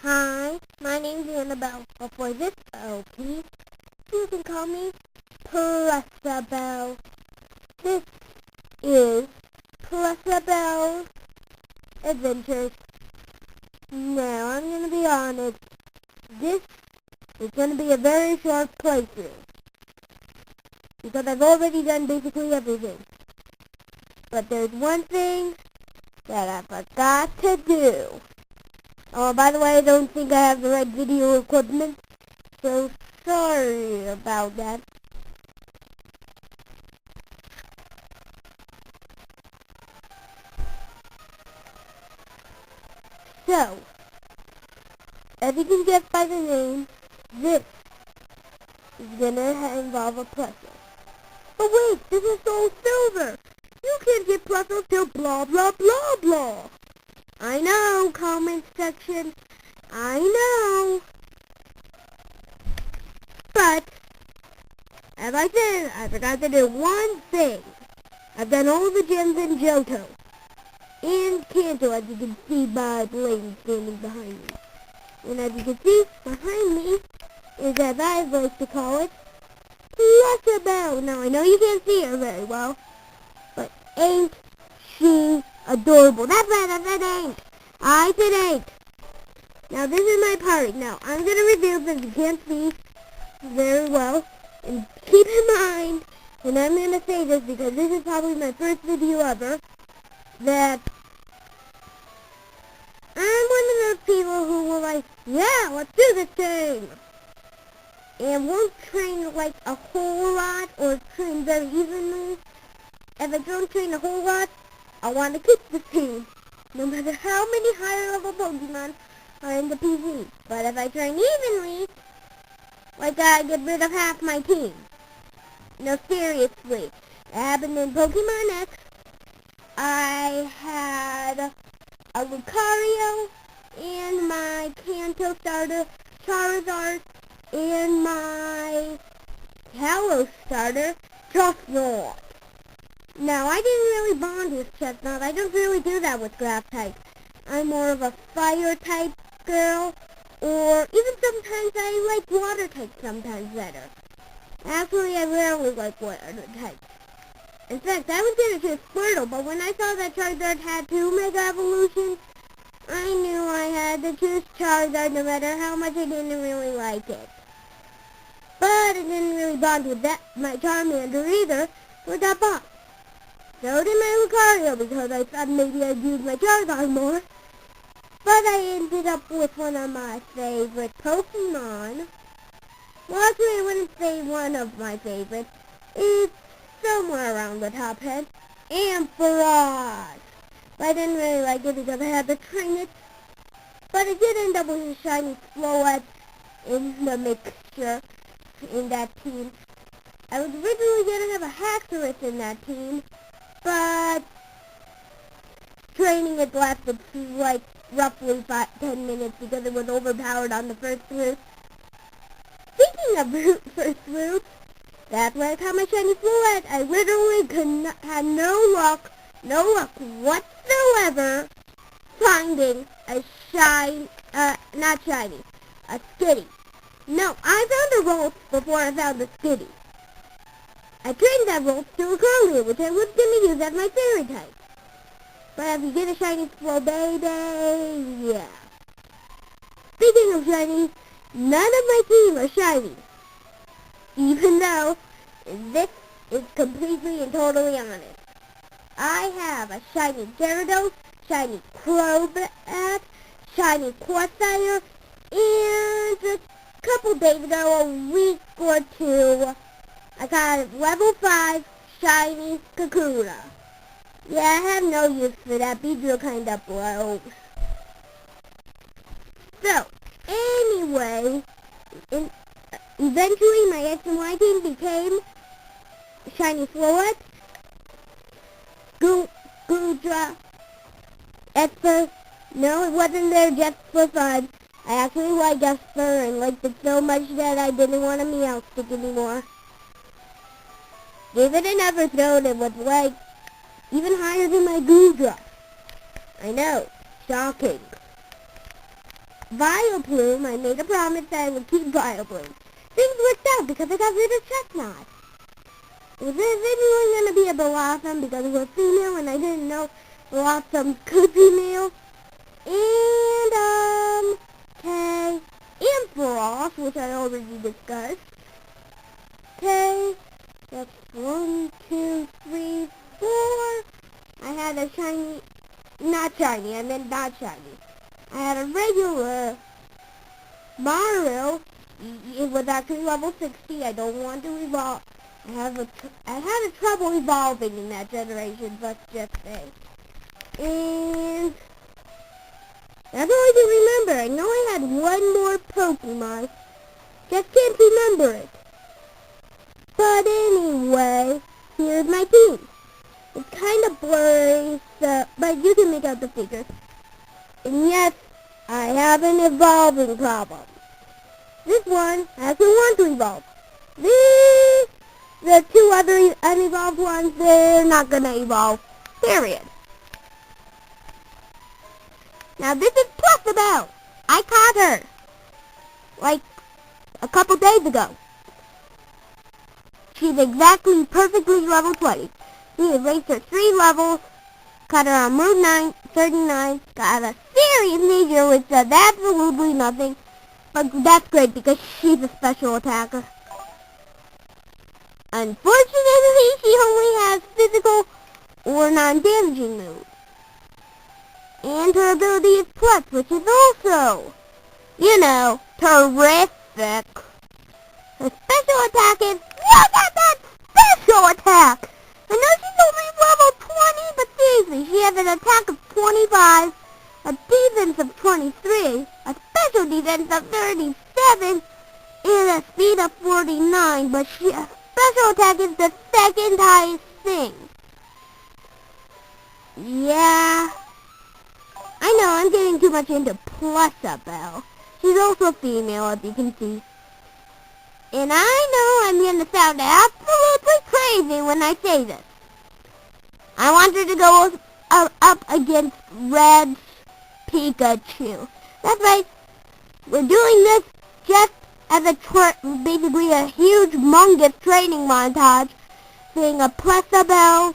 Hi, my name's Annabelle. Before this OP, you can call me Plusabelle. This is Plusabelle's Adventures. Now, I'm going to be honest. This is going to be a very short playthrough, because I've already done basically everything. But there's one thing that I forgot to do. Oh, by the way, I don't think I have the right video equipment, so sorry about that. So, as you can guess by the name, this is gonna involve a puzzle. But wait, this is all silver! You can't get puzzles till blah blah blah blah! I know, comment section. I know. But, as I said, I forgot to do one thing. I've done all the gems in Johto. And Kanto, as you can see by Blaine standing behind me. And as you can see, behind me is, as I like to call it, Plusabelle. Now, I know you can't see her very well, but ain't she adorable? That's right, I said ain't. I said ain't. Now, this is my party. Now, I'm going to reveal that you can't see very well. And keep in mind, and I'm going to say this because this is probably my first video ever, that I'm one of those people who will like, yeah, let's do this game. And won't train like a whole lot or train very evenly. If I don't train a whole lot, I want to keep this team, no matter how many higher level Pokemon are in the PV. But if I train evenly, like I get rid of half my team. No, seriously. It happened in Pokemon X. I had a Lucario and my Kanto starter, Charizard, and my Halo starter, Chestnut. Now, I didn't really bond with Chestnut. I don't really do that with grass type. I'm more of a fire type girl, or even sometimes I like water type sometimes better. Actually, I rarely like water type. In fact, I was going to choose Squirtle, but when I saw that Charizard had 2 Mega Evolutions, I knew I had to choose Charizard no matter how much I didn't really like it. But I didn't really bond with my Charmander either, so it got bought. So did my Lucario, because I thought maybe I'd use my Charizard more. But I ended up with one of my favorite Pokemon. Well, actually, I wouldn't say one of my favorites. It's somewhere around the top 10. Ampharos. But I didn't really like it because I had to train it. But I did end up with a shiny Floette in the mixture in that team. I was originally going to have a Haxorus in that team, but training it lasted like roughly 10 minutes because it was overpowered on the first route. Speaking of first route, that's where I caught my shiny Floette. I literally had no luck whatsoever finding a a Skitty. No, I found a Rolf before I found the Skitty. I trained that Rolf to a Curly, which I was going to use as my fairy type. But if you get a shiny baby, yeah. Speaking of shiny, none of my team are shiny. Even though this is completely and totally honest. I have a shiny Gyarados, shiny Crobat, shiny Corsair, and a couple days ago, a week or two, I got a level 5 shiny Kakuna. Yeah, I have no use for that. Beedrill kinda blows. So, anyway, eventually my X and Y team became shiny Floette, Goodra, Esper. No, it wasn't there just for fun. I actually like Esper and liked it so much that I didn't want a Meowstic anymore. Gave it an Everstone and was like even higher than my Goodra. I know, shocking. Vileplume, I made a promise that I would keep Vileplume. Things worked out because I got rid of Chestnut. Was this anyone going to be a Blossom because it was female and I didn't know Blossom could be male? And, okay, and Frost, which I already discussed. Okay, that's 1, 2, 3, 4. I had a shiny, not shiny, I meant not shiny. I had a regular Mario. It was actually level 60. I don't want to evolve. I had a trouble evolving in that generation, let's just say. And that's all I can remember. I know I had one more Pokemon. Just can't remember it. But anyway, here's my team. It's kind of blurry, so, but you can make out the figures. And yes, I have an evolving problem. This one actually wants to evolve. The two other unevolved ones, they're not gonna evolve. Period. Now this is Plusabelle. I caught her like a couple days ago. She's exactly perfectly level 20. We erased her 3 levels, caught her on Move 39, got a serious major which does absolutely nothing, but that's great because she's a special attacker. Unfortunately, she only has physical or non-damaging moves. And her ability is Plus, which is also, terrific. Her special attack is, look at that special attack! I know she's only level 20, but seriously, she has an attack of 25, a defense of 23, a special defense of 37, and a speed of 49, but special attack is the second highest thing. Yeah, I know I'm getting too much into Plusabelle. She's also female, as you can see. And I know I'm going to sound absolutely crazy when I say this. I want her to go up against Red's Pikachu. That's right. We're doing this just as basically a huge, humongous training montage, saying a Plusabelle,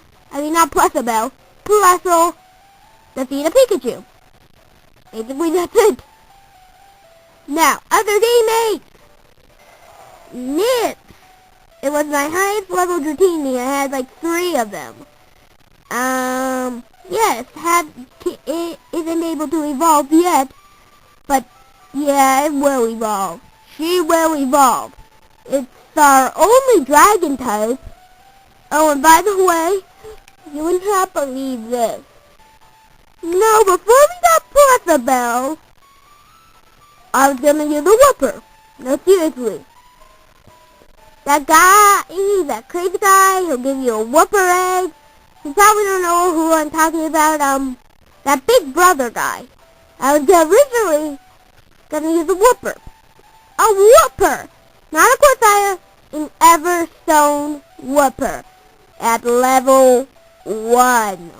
Plusle, defeat a Pikachu. Basically, that's it. Now, other teammates. Nips. It was my highest level Dratini. I had like 3 of them. Yes, it isn't able to evolve yet, but yeah, it will evolve. She will evolve. It's our only dragon type. Oh, and by the way, you would not believe this. No, before we got Plusabelle, I was gonna use a whooper. No, seriously. That crazy guy, he'll give you a whooper egg. You probably don't know who I'm talking about, that Big Brother guy. I was originally gonna use a whooper. A whooper! Not a Quasire, an Everstone whooper. At level 1.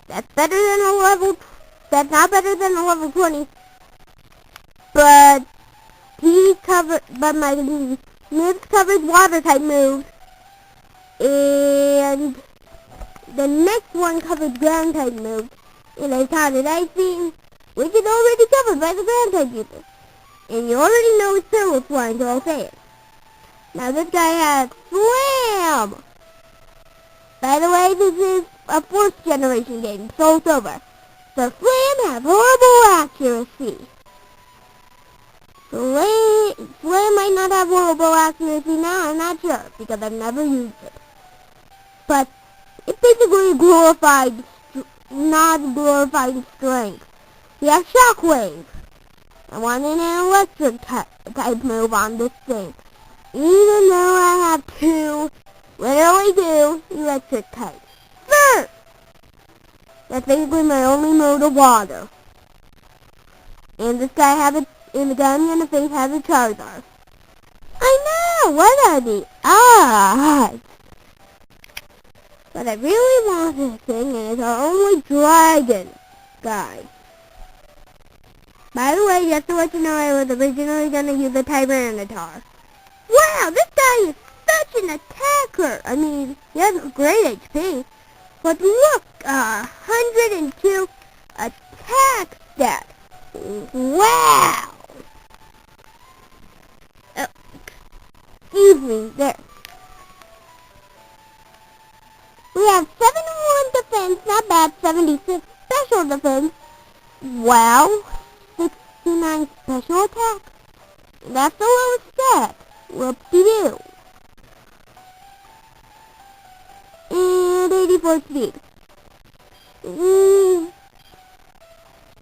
That's not better than a level 20. But my moves covered water type moves. And the next one covered ground type moves. And I counted icing, which is already covered by the ground type user. And you already know it's Turtle Flying, so I'll say it. Now this guy has Slam! By the way, this is a 4th generation game, so it's over. So Slam has horrible accuracy. Slam might not have horrible accuracy now, I'm not sure, because I've never used it. But it's basically not-glorified strength. We have Shockwave. I wanted an electric type move on this thing. Even though I have 2, literally 2, electric types. First! That's basically my only mode of water. And this guy and the guy I'm gonna face has a Charizard. I know! What are the odds? But I really want this thing, and it's our only dragon guy. By the way, just to let you know, I was originally going to use a Tyranitar. Wow, this guy is such an attacker. I mean, he has great HP. But look, 102 attack stat. Wow. Oh, excuse me, there. We have 71 defense, not bad, 76 special defense. Wow, 69 special attack. That's the lowest stat. Whoop-de-doo. And 84 speed.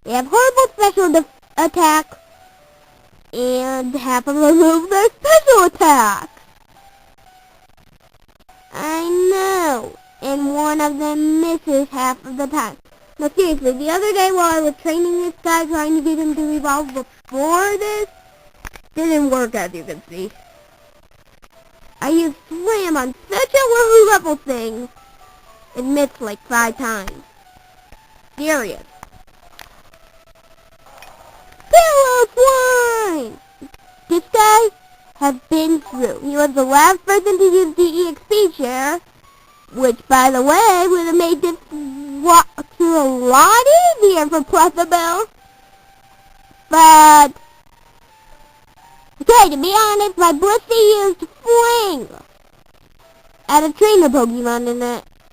They have horrible special attack. And half of them move their special attack. I know. And one of them misses half of the time. No, seriously, the other day while I was training this guy, trying to get him to evolve before this, didn't work, as you can see. I used Slam on such a low level thing, it missed like 5 times. Serious. Pillow Swine! This guy has been through. He was the last person to use the EXP share, which, by the way, would have made this walkthrough a lot easier for Plusabelle. But, okay, to be honest, my Blissey used Fling at a trainer Pokemon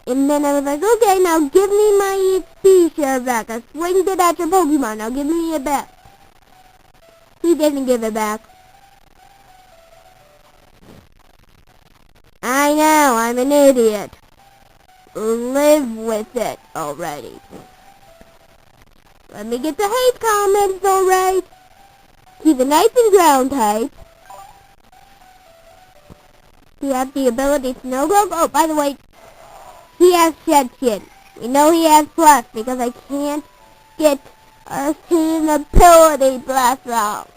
and then I was like, okay, now give me my EXP share back. I swinged it at your Pokemon, now give me it back. He didn't give it back. I know, I'm an idiot. Live with it already. Let me get the hate comments alright. Keep it nice and ground type. He has the ability to no-go. Oh, by the way, he has Shed Skin. We know he has Plus because I can't get a hidden ability Blast Rock.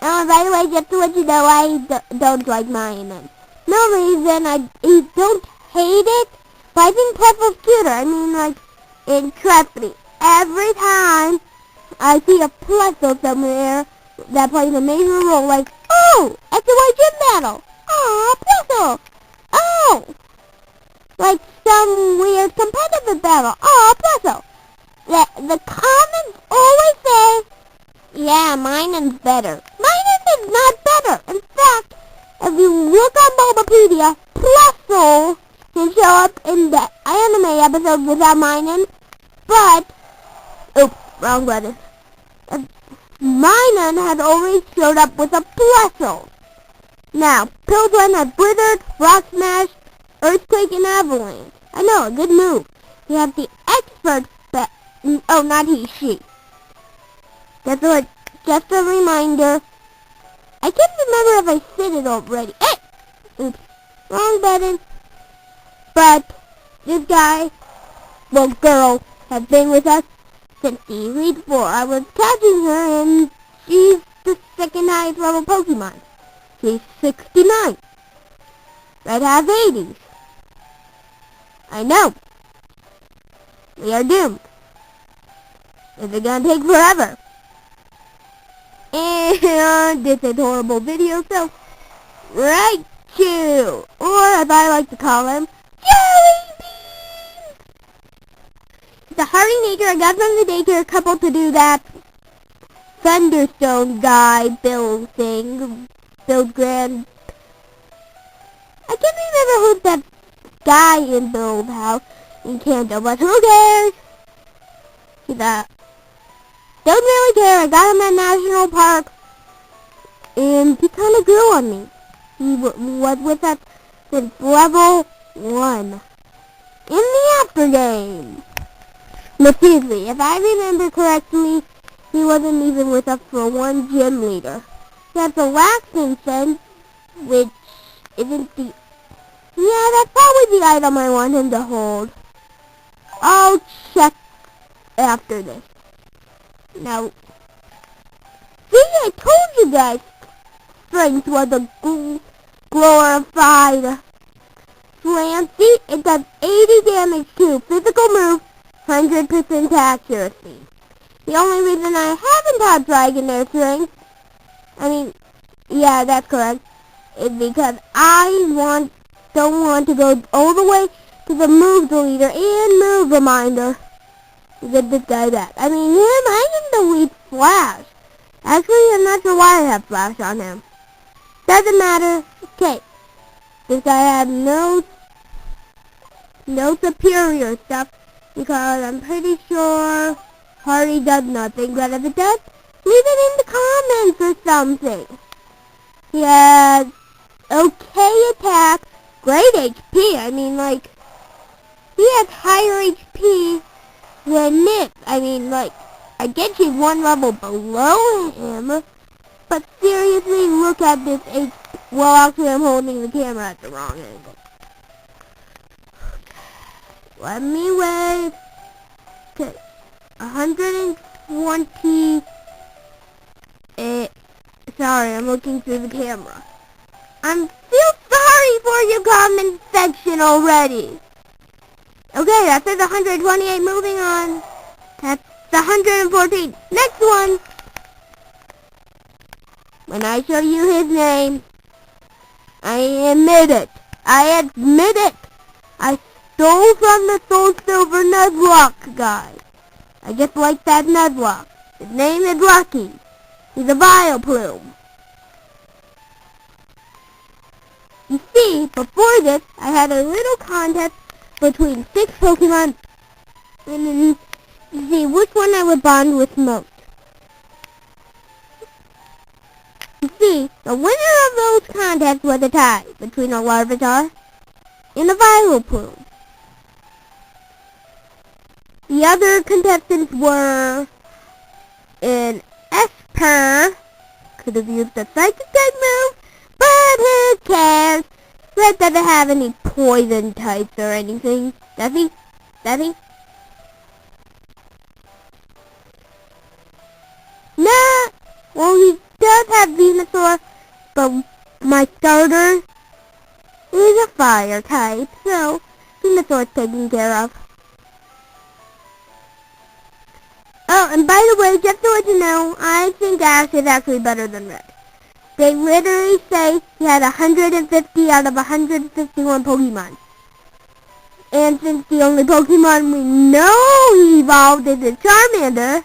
Oh, and by the way, just to let you know, I don't like Minun. No reason, I don't hate it, but I think Purple's cuter. I mean, like, in trust me, every time I see a Plusle somewhere that plays a major role, like, oh, SY Gym Battle, aw, Plusle, oh, like some weird competitive battle, aw, Plusle. The comments always say, yeah, Minun's better. Minun is not better. In fact, if you look on Bulbapedia, Plusle can show up in the anime episode without Minun, but, oops, wrong button. Minun had always showed up with a Plusle. Now, Pilgrim had Blizzard, Rock Smash, Earthquake, and Avalanche. I know, a good move. He had the expert oh, not he, she. Just a reminder. I can't remember if I said it already. Hey! Oops. Wrong button. But this guy, well, girl, has been with us since the Elite Four. I was catching her, and she's the second highest level Pokemon. She's 69. Red has 80s. I know. We are doomed. Is it gonna take forever? And this is a horrible video, so Raichu, or as I like to call him, Jelly Bean! The Hardy Nature I got from the daycare couple to do that Thunderstone guy build thing, build grand. I can't remember who's that guy in Build House in Kanto, but who cares? He's don't really care. I got him at National Park, and he kind of grew on me. He was with us since level 1 in the after game. But seriously, if I remember correctly, he wasn't even with us for one gym leader. He has the wax incense, which isn't the... Yeah, that's probably the item I want him to hold. I'll check after this. Now, see, I told you guys, strength was a glorified slam. See, it does 80 damage too. Physical move, 100% accuracy. The only reason I haven't had Dragonair strength, yeah, that's correct, is because I don't want to go all the way to the move deleter and move reminder to get this guy back. I can delete Flash. Actually, I'm not sure why I have Flash on him. Doesn't matter. Okay. This guy has no superior stuff, because I'm pretty sure Hardy does nothing, but if it does, leave it in the comments or something. He has okay attack, great HP, he has higher HP than Nick. I get you one level below him, but seriously, look at this HP. Well, actually, I'm holding the camera at the wrong angle. Let me wait. Okay, 120. Sorry, I'm looking through the camera. I'm feel sorry for your comment section already. Okay, that says 128. Moving on. That's 114. Next one. When I show you his name, I admit it. I stole from the Soul Silver Nuzlocke guy. I just like that Nuzlocke. His name is Lucky. He's a Vileplume. You see, before this, I had a little contest between 6 Pokemon, and then you see which one I would bond with most. You see, the winner of those contests was a tie between a Larvitar and a Vileplume. The other contestants were an Esper, could have used a Psychic type move, but who cares? Red doesn't have any poison types or anything, does he? Nah, well, he does have Venusaur, but my starter is a fire type, so Venusaur's taken care of. Oh, and by the way, just to let you know, I think Ash is actually better than Red. They literally say he had 150 out of 151 Pokemon. And since the only Pokemon we know he evolved is a Charmander,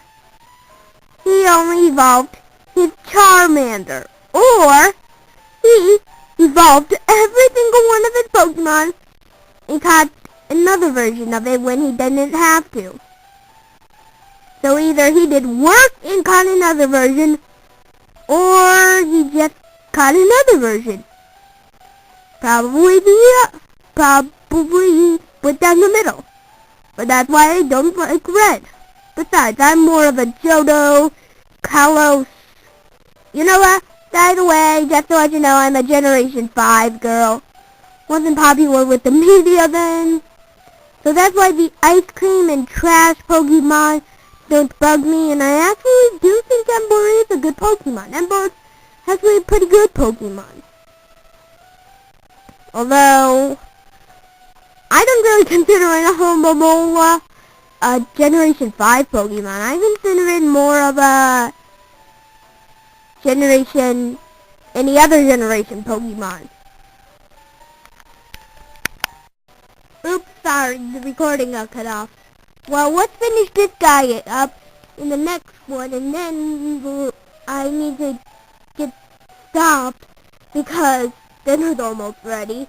he only evolved his Charmander. Or, he evolved every single one of his Pokemon and caught another version of it when he didn't have to. So either he did work and caught another version, or he just caught another version. Probably split down the middle. But that's why I don't like Red. Besides, I'm more of a Johto, Kalos. You know what? By the way, just to let you know, I'm a Generation 5 girl. Wasn't popular with the media then. So that's why the ice cream and trash Pokemon don't bug me, and I actually do think Emboar is a good Pokemon. Emboar is actually a pretty good Pokemon. Although, I don't really consider a Homomola a Generation 5 Pokemon. I consider it more of a any other generation Pokemon. Oops, sorry, the recording got cut off. Well, let's finish this guy up in the next one, and then I need to get stopped because dinner's almost ready.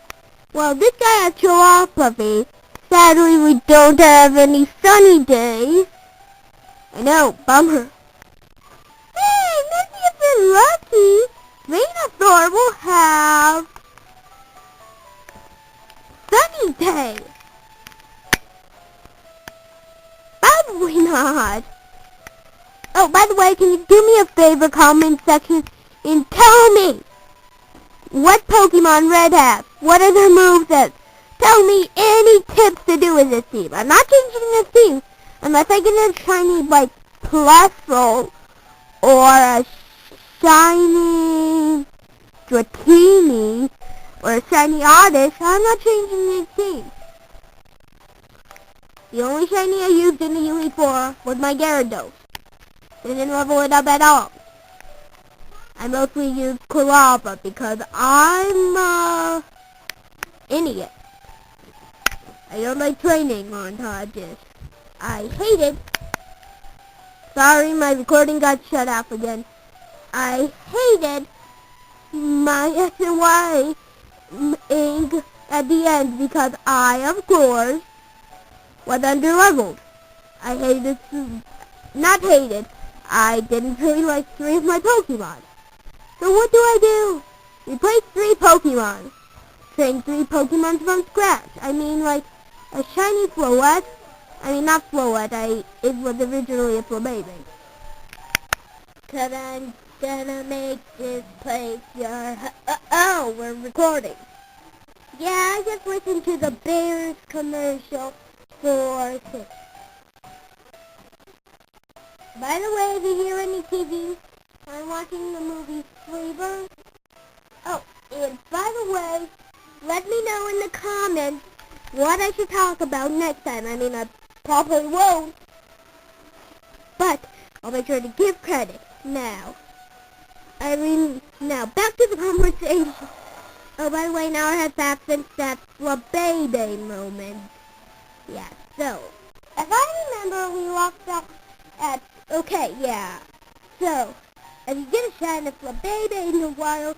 Well, this guy has telepathy. Sadly, we don't have any sunny days. I know, bummer. Hey, maybe if you're lucky, Venusaur will have sunny day. Probably not. Oh, by the way, can you do me a favor, comment section, and tell me what Pokemon Red has? What are their movesets? Tell me any tips to do with this team. I'm not changing this team unless I get a shiny, like, Plusle or a shiny Dratini or a shiny Oddish. I'm not changing this team. The only shiny I used in the Elite Four was my Gyarados. Didn't level it up at all. I mostly use lava because I'm idiot. I don't like training montages. I hate it. Sorry, my recording got shut off again. I hated my S and Y ink at the end because I, of course, was underleveled. I hated, not hated, I didn't train like 3 of my Pokemon. So what do? Replace 3 Pokemon. Train 3 Pokemon from scratch. I mean, like, a shiny Floette. I mean, not Floette, it was originally a Plusabelle. 'Cause I'm gonna make this place your... Oh, we're recording. Yeah, I just listened to the Bears commercial for... By the way, if you hear any TV, I'm watching the movie Flavor. Oh, and by the way, let me know in the comments what I should talk about next time. I mean, I probably won't, but I'll make sure to give credit. Now, back to the conversation. Oh, by the way, now I have facts since that Plusabelle moment. Yeah, so, if I remember, we walked up at, okay, yeah. So, if you get a shot at Plusabelle in the wild,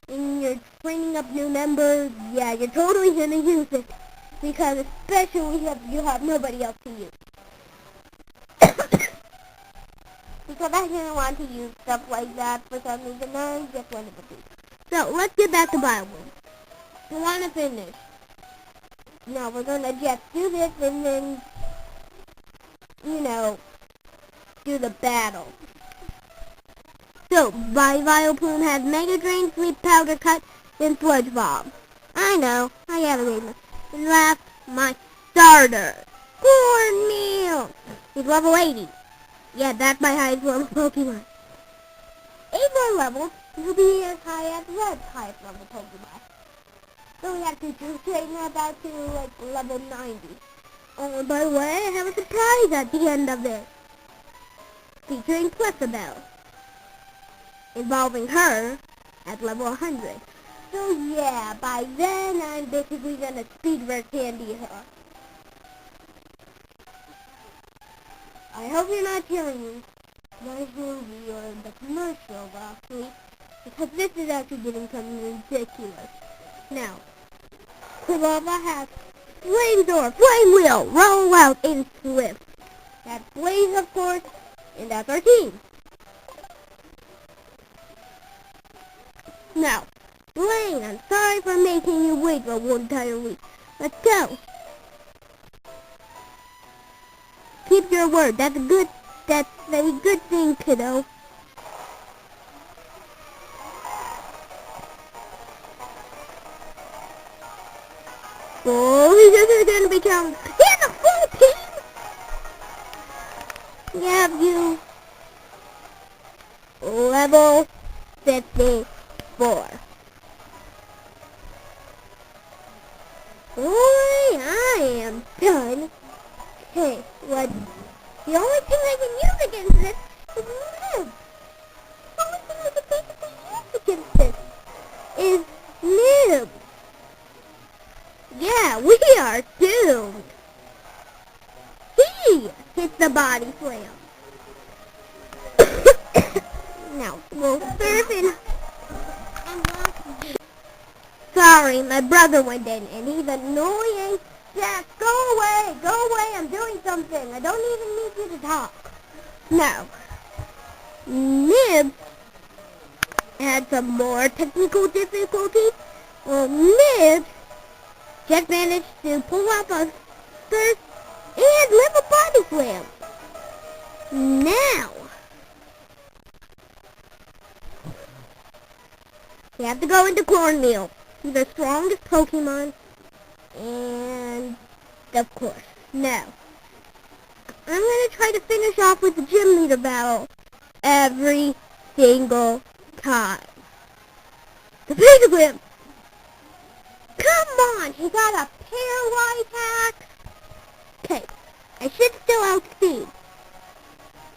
and you're training up new members, yeah, you're totally gonna use it. Because especially if you have nobody else to use. Because I didn't want to use stuff like that for some reason. I just wanted to do. So, let's get back to Bible. We want to finish. Now, we're going to just do this and then, do the battle. So, Vileplume has Mega Drain, Sleep Powder Cut, and Sludge Bomb. I know, I gotta read this. And last, my starter, Cornmeal. He's level 80. Yeah, that's my highest level Pokemon. 8 more levels, he'll be as high as Red's highest level Pokemon. So we have to train about to level 90. Oh, and by the way, I have a surprise at the end of this. Featuring Plusabelle. Involving her at level 100. So yeah, by then I'm basically gonna speed rare candy her. I hope you're not hearing my movie or the commercial actually, because this is actually getting kind of ridiculous. Now, Kulava has Flamethrower, Flame Wheel, Roll Out, and Swift. That's Blaze, of course, and that's our team. Now, Blaine, I'm sorry for making you wait for one entire week. Let's go. Keep your word. That's a very good thing, kiddo. Oh, this is gonna be challenging. He has a full team. Yeah, you. Level 54. Boy, I am done. Okay, what? The only thing I can use against this is Nib. The only thing I can basically use against this is Nib. Yeah, we are doomed. He hits the body slam. Now, we'll surf in. Sorry, my brother went in, and he's annoying. Jack, go away, I'm doing something. I don't even need you to talk. Now, Nib had some more technical difficulties. Well, Nib just managed to pull off a first and level body slam. Now, we have to go into Cornmeal. He's the strongest Pokemon, and of course, no. I'm going to try to finish off with the gym leader battle every single time. The Big Whip! Come on, he got a paralyzed hack. Okay, I should still outspeed.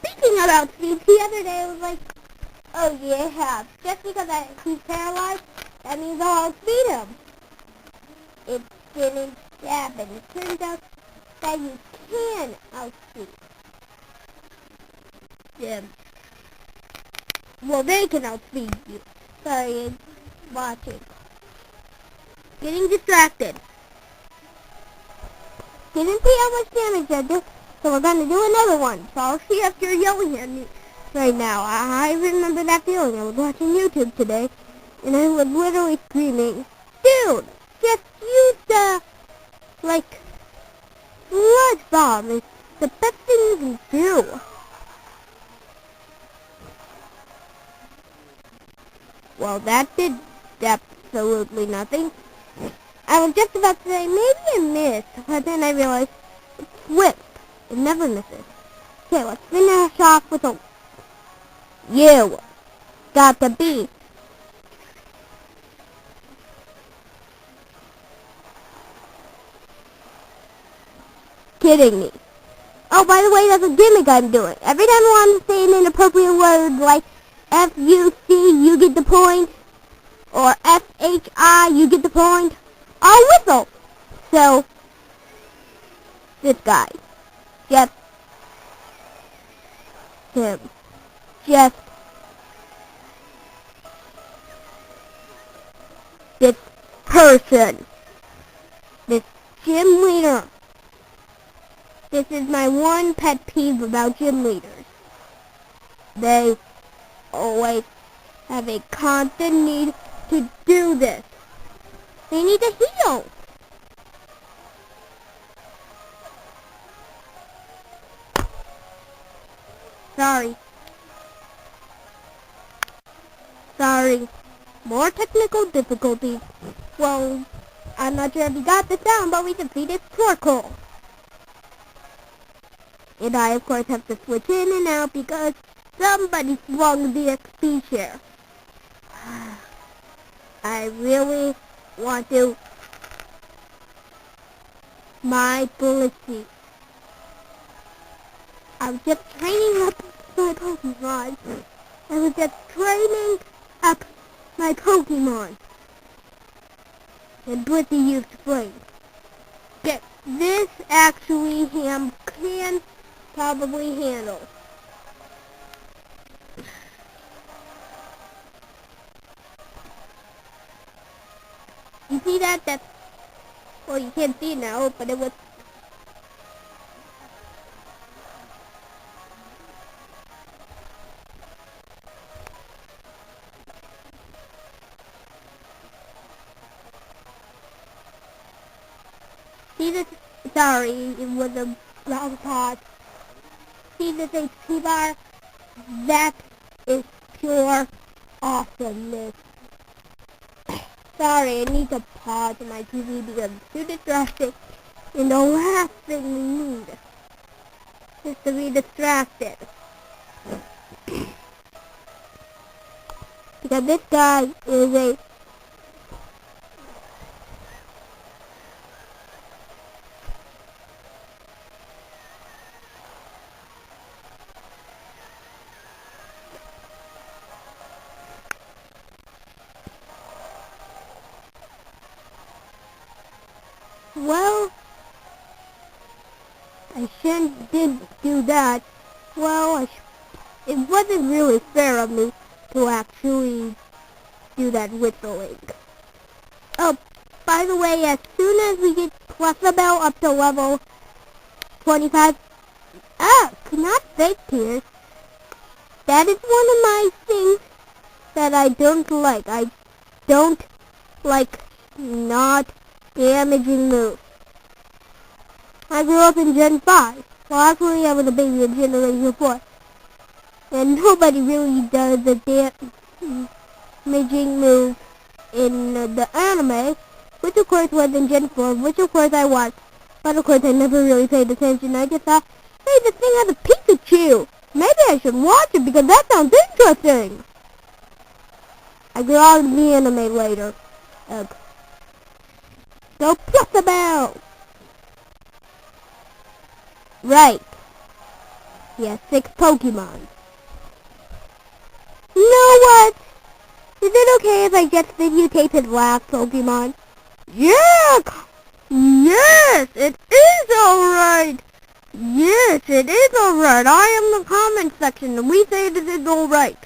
Big speaking about speed, the other day I was like, oh yeah, just because he's paralyzed, that means I'll outspeed him. It didn't happen. It turns out that you can outspeed them. Well, they can outspeed you. Sorry, watching. Getting distracted. Didn't see how much damage I did, so we're gonna do another one. So I'll see if you're yelling at me right now. I remember that feeling. I was watching YouTube today, and I was literally screaming, dude, just use the, blood bomb. It's the best thing you can do. Well, that did absolutely nothing. I was just about to say, maybe I missed, but then I realized it flips. It never misses. Okay, let's finish off with a... You got the B. Kidding me. Oh, by the way, that's a gimmick I'm doing. Every time I want to say an inappropriate word like F-U-C, you get the point, or F-H-I, you get the point, I'll whistle. So, this guy, just him, just this person, this gym leader. This is my one pet peeve about gym leaders. They always have a constant need to do this. They need to heal. Sorry. More technical difficulties. Well, I'm not sure if you got this down, but we defeated Torkoal. And I, of course, have to switch in and out because somebody swung the XP share. I really want to my ability. I was just training up my Pokemon. I was just training up my Pokemon. And Blissey used Flame. Okay, this actually can probably handle. You see that? That's, well, you can't see it now, but it was... See this? Sorry, it was a wrong pause. See this HP bar? That is pure awesomeness. Sorry, I need to pause my TV because it's too distracting. And the last thing we need is to be distracted. Because this guy is a... Well, I shouldn't do that. Well, it wasn't really fair of me to actually do that whistling. Oh, by the way, as soon as we get Plusabelle up to level 25, not fake tears. That is one of my things that I don't like. I don't like not damaging moves. I grew up in Gen 5. Well, actually, I was a baby in Generation 4. And nobody really does the damaging moves in the anime, which of course was in Gen 4, which of course I watched. But of course I never really paid attention. I just thought, hey, this thing has a Pikachu. Maybe I should watch it because that sounds interesting. I grew out of the anime later. So Plusabelle! Right. He has 6 Pokemon. You know what? Is it okay if I just videotape his last Pokemon? Yeah! Yes, it is alright! Yes, it is alright. I am the comment section, and we say it is alright.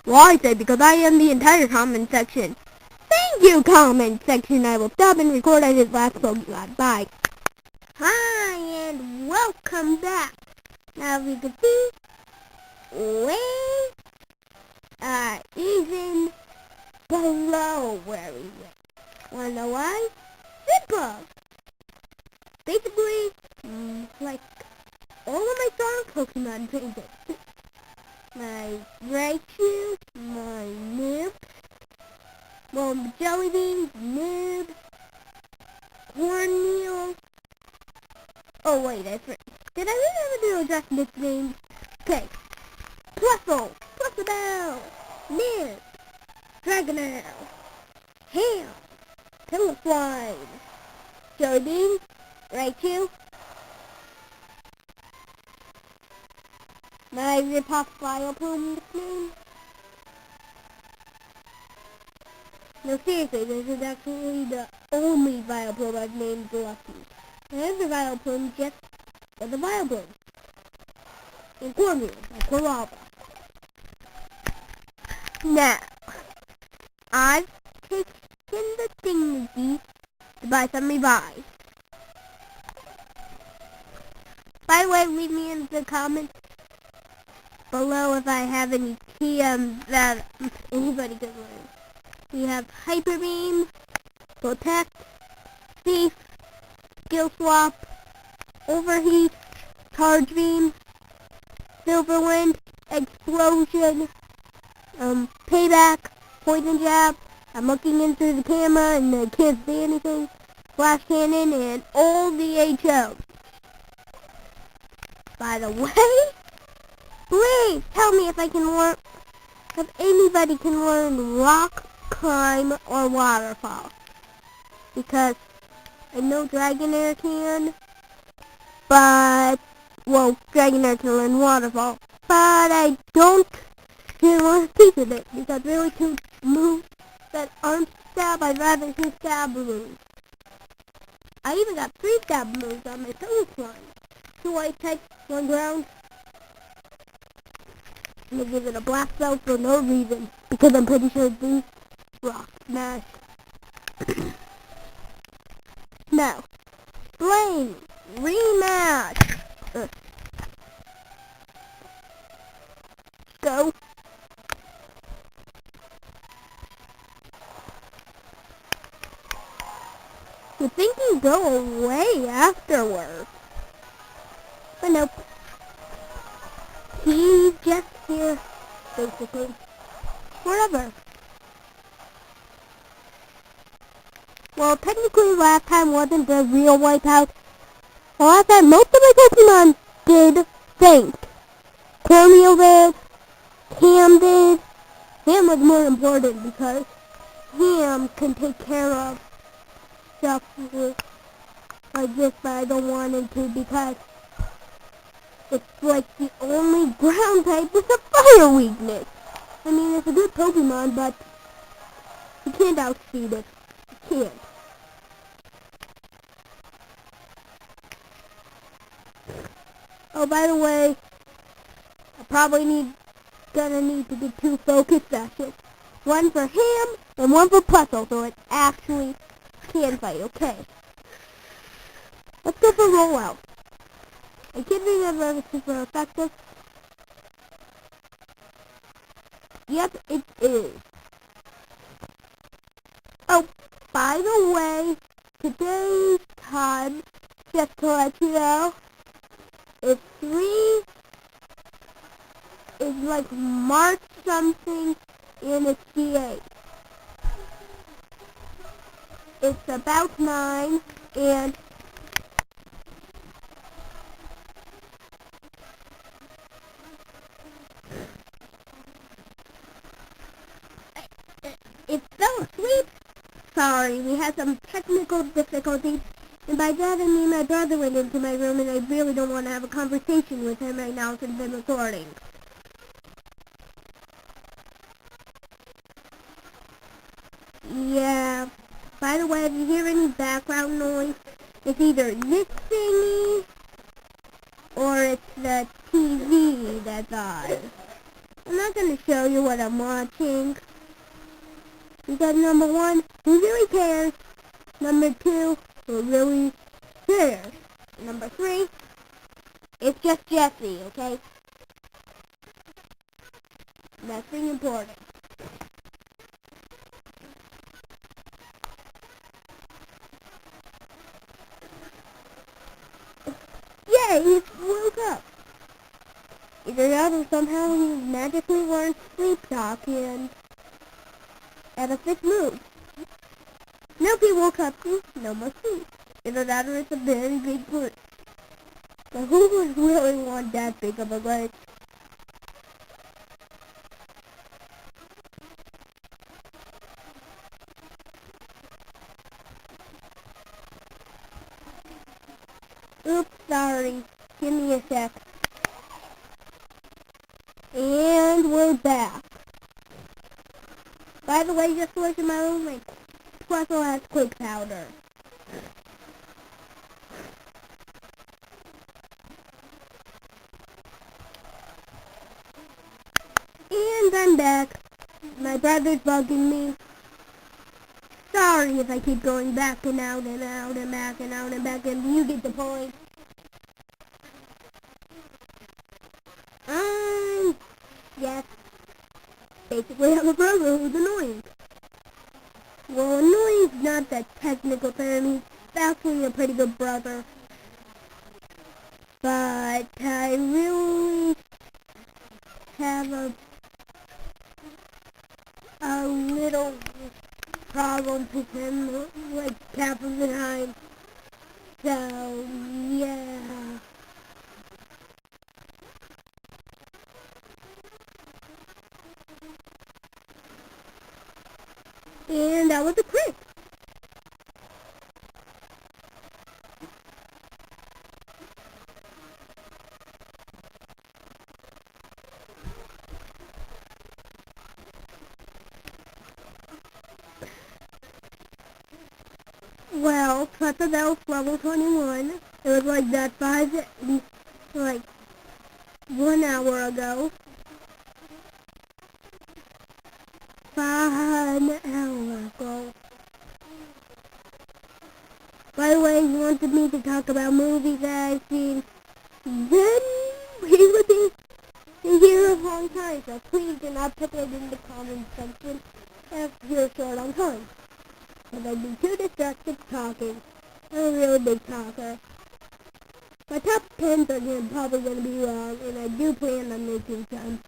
Well, I say because I am the entire comment section. Thank you, comment section. I will stop and record at his last Pokemon. Bye. Hi, and welcome back. Now, we can see, we are even below where we went. Wanna know why? Simple. Basically, like, all of my strong Pokemon changes. My Raichu, my Noob, well, Jellybean, Noob, Cornmeal. Oh wait, I forgot. Did I really ever do address nicknames? Okay. Plusabelle, Noob, Dragonair, Ham, Pillarfly, Jellybean, Raichu, my rip-off Vileplume nickname. No, seriously, this is actually the only Vileplume I've named Lucky. I have the Vileplume just for the Vileplume. And Cornmeal, like Corvalva. Now, I've taken the thingy to buy some revives. By the way, leave me in the comments below if I have any TMs that anybody can learn. We have Hyper Beam, Protect, Thief, Skill Swap, Overheat, Charge Beam, Silver Wind, Explosion, Payback, Poison Jab. I'm looking into the camera and I can't see anything. Flash Cannon, and all the HO. By the way, please tell me if I can learn, if anybody can learn Rock, Climb, or Waterfall. Because I know Dragonair can, but, well, Dragonair can learn Waterfall. But I don't really want to teach it because really two moves that aren't stab, I'd rather do stab moves. I even got 3 stab moves on my first one. 2 ice types, 1 ground. I'm gonna give it a black belt for no reason, because I'm pretty sure these rock smash. Now, Flame rematch. Go. You think you go away afterwards, but nope. He's just here, basically, forever. Well, technically last time wasn't the real wipeout. The last time most of my Pokemon did faint. Cornmeal did, Ham did. Ham was more important because Ham can take care of stuff like this, but I don't want him to because it's like the only ground type with a fire weakness. I mean, it's a good Pokemon, but you can't outspeed it. You can't. Oh, by the way, I probably gonna need to do 2 focus sessions. 1 for Ham and 1 for Plusle, so it actually can fight, okay. Let's go for rollout. I can't remember if it's super effective. Yep, it is. Oh, by the way, today's time, just to let you know, is like March something, and it's D8. It's about 9, and it fell asleep. Sorry, we had some technical difficulties. And by that I mean my brother went into my room and I really don't want to have a conversation with him right now since I'm recording. Yeah. By the way, if you hear any background noise, it's either this thingy or it's the TV that's on. I'm not going to show you what I'm watching. Because number one, who really cares? Number two, who really cares? Number three, it's just Jesse, okay? Nothing important. Yeah, he woke up. Either that or somehow he magically learned sleep talk and at a fixed mood. Nope, he woke up to no more sleep. Either that or it's a very big glitch. But who would really want that big of a glitch? Oops, sorry. Give me a sec. And we're back. By the way, just look at my roommate. Plusle has quick powder. And I'm back. My brother's bugging me. Sorry if I keep going back and out and out and back and out and back, and you get the point. Yes. Basically, I have a brother who's annoying. Well, annoying's not the technical term. He's actually a pretty good brother. But I really have a little problem with him, like half of the time. So, yeah. And that was a crit. Well, Plusabelle level 21. It was like that like 1 hour ago. 1 hour ago. By the way, he wanted me to talk about movies that I've seen. Then he would be here a long time, so please do not put it in the comment section if you're short on time. Because I'd be too distracted talking. I'm a really big talker. My top 10s are probably going to be wrong, and I do plan on making some.